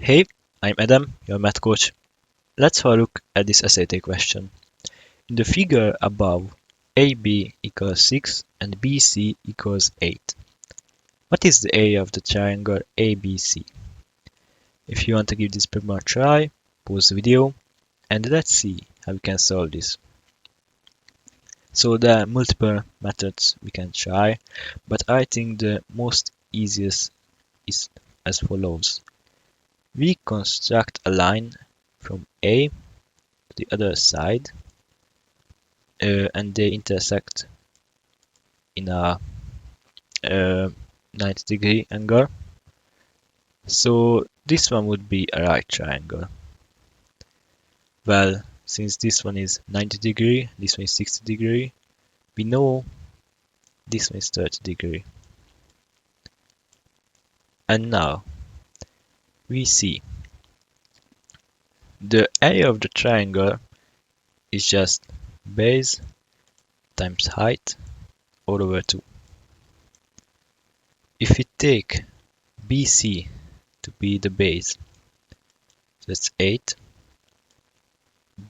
Hey, I'm Adam, your math coach. Let's have a look at this SAT question. In the figure above, AB equals 6 and BC equals 8. What is the area of the triangle ABC? If you want to give this problem a try, pause the video and let's see how we can solve this. So there are multiple methods we can try, but I think the most easiest is as follows. We construct a line from A to the other side and they intersect in a 90-degree angle. So this one would be a right triangle. Well, since this one is 90 degree, this one is 60 degree, we know this one is 30 degree. And now we see the area of the triangle is just base times height all over 2. If we take BC to be the base, that's 8,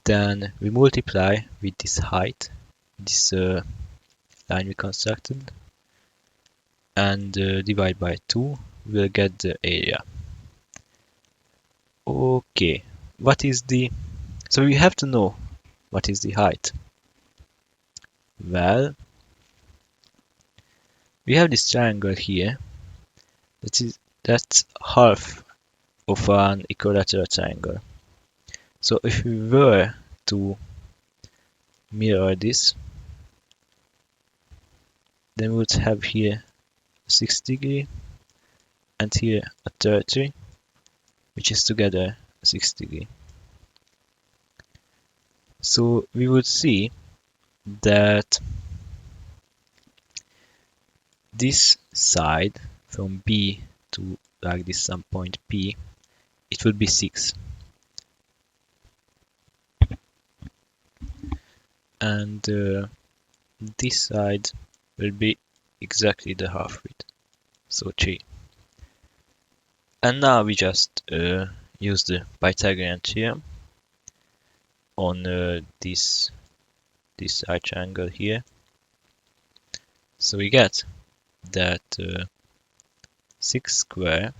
then we multiply with this height, this line we constructed, and divide by 2, we'll get the area. Okay, so we have to know what is the height. Well, we have this triangle here, that's half of an equilateral triangle. So if we were to mirror this, then we would have here 60 degree and here a 30, which is together 60 degree. So we would see that this side from B to like this some point P, it will be 6. And this side will be exactly the half width, so 3. And now we just use the Pythagorean theorem on this right triangle here. So we get that 6 square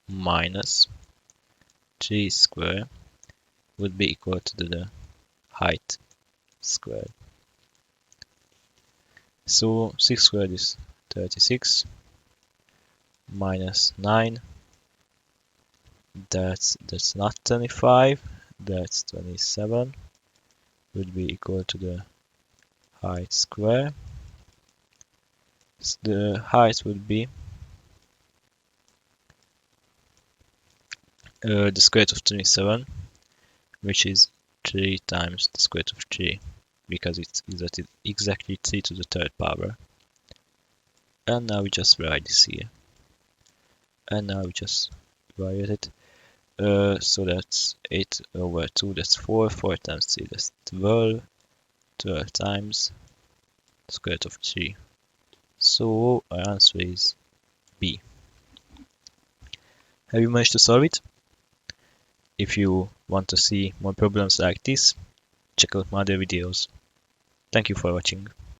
minus 3 square would be equal to the height squared. So 6 squared is 36 minus 9, that's not 25, that's 27, would be equal to the height square. So the height would be the square root of 27, which is 3 times the square root of 3, because it's exactly 3 to the third power. And now we just write this here. And now we just evaluate it. So that's 8 over 2, that's 4. 4 times 3, that's 12. 12 times the square root of 3. So our answer is B. Have you managed to solve it? If you want to see more problems like this, check out my other videos. Thank you for watching.